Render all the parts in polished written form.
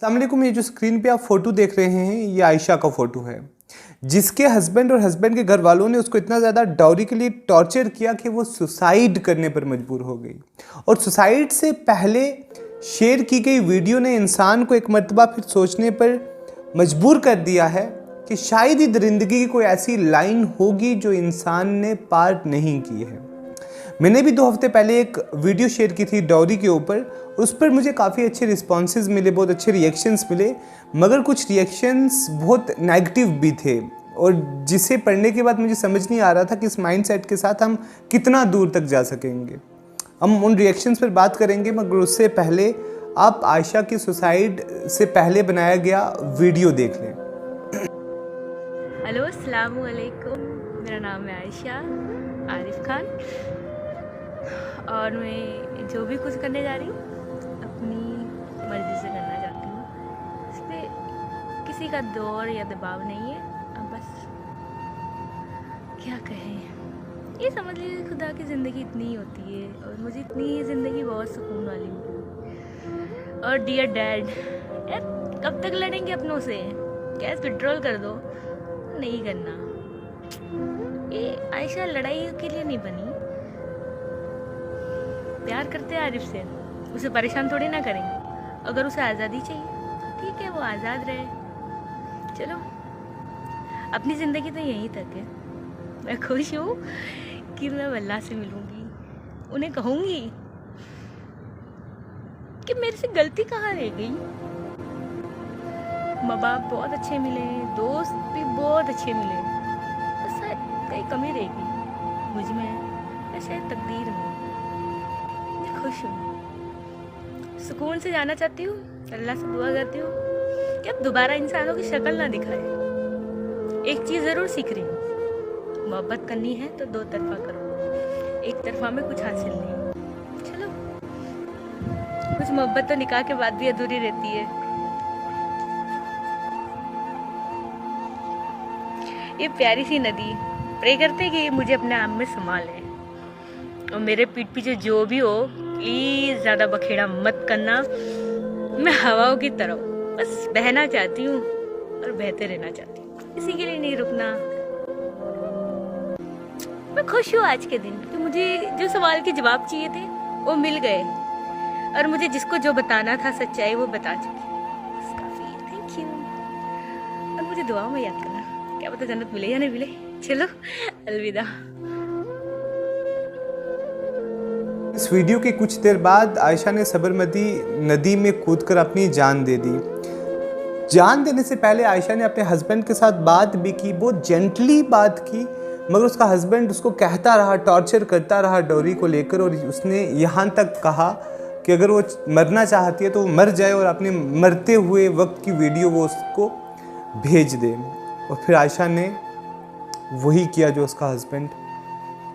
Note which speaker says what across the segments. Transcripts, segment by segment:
Speaker 1: अस्सलाम वालेकुम। ये जो स्क्रीन पे आप फोटो देख रहे हैं ये आयशा का फोटो है, जिसके हस्बैंड और हस्बैंड के घर वालों ने उसको इतना ज़्यादा डाउरी के लिए टॉर्चर किया कि वो सुसाइड करने पर मजबूर हो गई। और सुसाइड से पहले शेयर की गई वीडियो ने इंसान को एक मर्तबा फिर सोचने पर मजबूर कर दिया है कि शायद ही दरिंदगी की कोई ऐसी लाइन होगी जो इंसान ने पार नहीं की है। मैंने भी 2 हफ्ते पहले एक वीडियो शेयर की थी डाउरी के ऊपर। उस पर मुझे काफ़ी अच्छे रिस्पॉन्सेज मिले, बहुत अच्छे रिएक्शंस मिले, मगर कुछ रिएक्शंस बहुत नेगेटिव भी थे और जिसे पढ़ने के बाद मुझे समझ नहीं आ रहा था कि इस माइंडसेट के साथ हम कितना दूर तक जा सकेंगे। हम उन रिएक्शंस पर बात करेंगे, मगर उससे पहले आप आयशा की सुसाइड से पहले बनाया गया वीडियो देख लें।
Speaker 2: हेलो, अस्सलाम वालेकुम। मेरा नाम है आयशा आरिफ खान और मैं जो भी कुछ करने जा रही हूँ अपनी मर्ज़ी से करना चाहती हूँ। इस पर किसी का दौर या दबाव नहीं है। अब बस क्या कहें, ये समझ लीजिए खुदा की ज़िंदगी इतनी ही होती है और मुझे इतनी ज़िंदगी बहुत सुकून वाली मिली। और डियर डैड, यार कब तक लड़ेंगे अपनों से? गैस पेट्रोल कर दो। नहीं करना। ये आयशा लड़ाई के लिए नहीं बनी। प्यार करते हैं आरिफ से, उसे परेशान थोड़ी ना करेंगे। अगर उसे आज़ादी चाहिए तो ठीक है, वो आज़ाद रहे। चलो, अपनी ज़िंदगी तो यहीं तक है। मैं खुश हूँ कि मैं अल्लाह से मिलूँगी, उन्हें कहूँगी कि मेरे से गलती कहाँ रह गई। माँ बाप बहुत अच्छे मिले, दोस्त भी बहुत अच्छे मिले, बस शायद कहीं कमी रहेगी मुझ में या शायद तकदीर में। मैं खुश हूँ, सुकून से जाना चाहती हूँ। अल्लाह से दुआ करती हूँ कि अब दोबारा इंसानों की शक्ल ना दिखाए। एक चीज़ ज़रूर सीख रही हूँ, मोहब्बत करनी है तो 2 तरफा करो, एक तरफा में कुछ हासिल नहीं। चलो, कुछ मोहब्बत तो निकाह के बाद भी अधूरी रहती है। ये प्यारी सी नदी प्रे करते कि मुझे अपने आप में संभाल ले और मेरे पीठ पीछे जो भी हो प्लीज़ ज़्यादा बखेड़ा मत करना। मैं हवाओं की तरह बस बहना चाहती हूँ और बहते रहना चाहती हूँ, इसी के लिए नहीं रुकना। मैं खुश हूँ आज के दिन कि मुझे जो सवाल के जवाब चाहिए थे वो मिल गए और मुझे जिसको जो बताना था सच्चाई वो बता चुकी। बस काफ़ी, थैंक यू। और मुझे दुआओं में याद करना, क्या पता जन्नत मिले या नहीं मिले। चलो, अलविदा।
Speaker 1: इस वीडियो के कुछ देर बाद आयशा ने सबरमती नदी में कूदकर अपनी जान दे दी। जान देने से पहले आयशा ने अपने हस्बैंड के साथ बात भी की, बहुत जेंटली बात की, मगर उसका हस्बैंड उसको कहता रहा, टॉर्चर करता रहा डाउरी को लेकर। और उसने यहाँ तक कहा कि अगर वो मरना चाहती है तो वो मर जाए और अपने मरते हुए वक्त की वीडियो वो उसको भेज दे। और फिर आयशा ने वही किया जो उसका हस्बैंड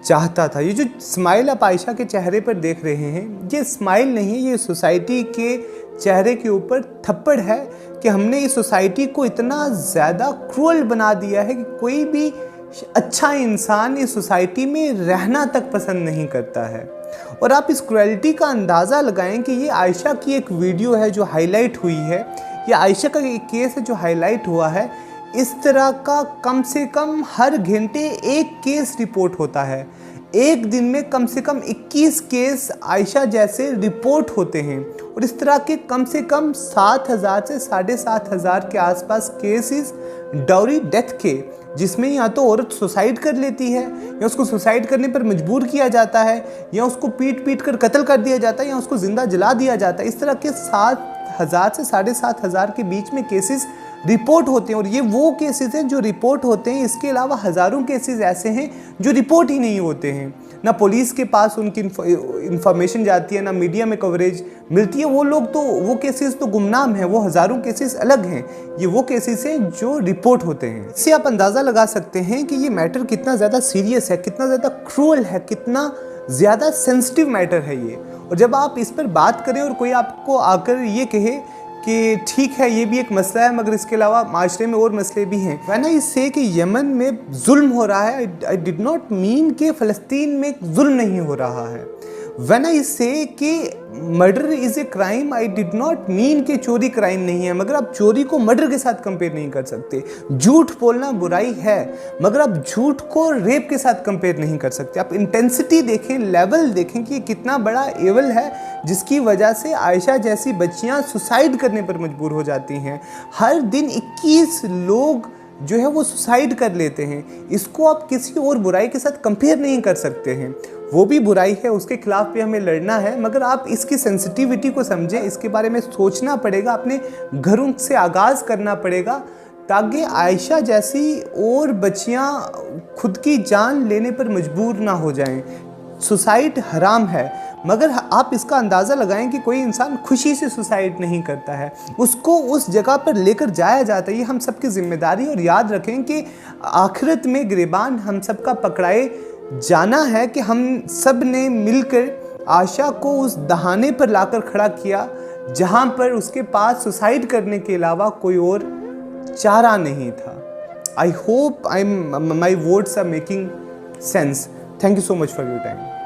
Speaker 1: चाहता था। ये जो स्माइल आप आयशा के चेहरे पर देख रहे हैं, ये स्माइल नहीं है, ये सोसाइटी के चेहरे के ऊपर थप्पड़ है कि हमने इस सोसाइटी को इतना ज़्यादा क्रूअल बना दिया है कि कोई भी अच्छा इंसान इस सोसाइटी में रहना तक पसंद नहीं करता है। और आप इस क्रूअल्टी का अंदाज़ा लगाएं कि ये आयशा की एक वीडियो है जो हाईलाइट हुई है, ये आयशा का एक केस है जो हाईलाइट हुआ है। इस तरह का कम से कम हर घंटे एक केस रिपोर्ट होता है। एक दिन में कम से कम 21 केस आयशा जैसे रिपोर्ट होते हैं और इस तरह के कम से कम 7,000 से 7,500 के आसपास केसेस डाउरी डेथ के, जिसमें या तो औरत सुसाइड कर लेती है या उसको सुसाइड करने पर मजबूर किया जाता है या उसको पीट पीट कर कत्ल कर दिया जाता है या उसको ज़िंदा जला दिया जाता है। इस तरह के 7,000 से 7,500 के बीच में केसेस रिपोर्ट होते हैं और ये वो केसेस हैं जो रिपोर्ट होते हैं। इसके अलावा हज़ारों केसेस ऐसे हैं जो रिपोर्ट ही नहीं होते हैं, ना पुलिस के पास उनकी इंफॉर्मेशन जाती है, ना मीडिया में कवरेज मिलती है। वो लोग तो, वो केसेस तो गुमनाम हैं, वो हज़ारों केसेस अलग हैं। ये वो केसेस हैं जो रिपोर्ट होते हैं। इससे आप अंदाज़ा लगा सकते हैं कि ये मैटर कितना ज़्यादा सीरियस है, कितना ज़्यादा क्रूअल है, कितना ज़्यादा सेंसिटिव मैटर है ये। और जब आप इस पर बात करें और कोई आपको आकर ये कहे कि ठीक है ये भी एक मसला है मगर इसके अलावा माशरे में और मसले भी हैं, वह ना इससे कि यमन में जुल्म हो रहा है, आई डिड नॉट मीन कि फ़लस्तीन में जुल्म नहीं हो रहा है। व्हेन आई से कि murder is a crime, I did not mean कि चोरी क्राइम नहीं है, मगर आप चोरी को मर्डर के साथ कंपेयर नहीं कर सकते। झूठ बोलना बुराई है, मगर आप झूठ को रेप के साथ कंपेयर नहीं कर सकते। आप इंटेंसिटी देखें, लेवल देखें कि कितना बड़ा एवल है जिसकी वजह से आयशा जैसी बच्चियां सुसाइड करने पर मजबूर हो जाती हैं। हर दिन 21 लोग जो है वो सुसाइड कर लेते हैं। इसको आप किसी और बुराई के साथ कंपेयर नहीं कर सकते हैं। वो भी बुराई है, उसके खिलाफ भी हमें लड़ना है, मगर आप इसकी सेंसिटिविटी को समझें, इसके बारे में सोचना पड़ेगा, अपने घरों से आगाज़ करना पड़ेगा ताकि आयशा जैसी और बच्चियां खुद की जान लेने पर मजबूर ना हो जाएं। सुसाइड हराम है, मगर आप इसका अंदाज़ा लगाएं कि कोई इंसान खुशी से सुसाइड नहीं करता है, उसको उस जगह पर लेकर जाया जाता है। ये हम सबकी जिम्मेदारी, और याद रखें कि आखिरत में गिरबान हम सबका पकड़ाए जाना है कि हम सब ने मिलकर आयशा को उस दहाने पर लाकर खड़ा किया जहां पर उसके पास सुसाइड करने के अलावा कोई और चारा नहीं था। I hope my words are making sense. Thank you so much for your time.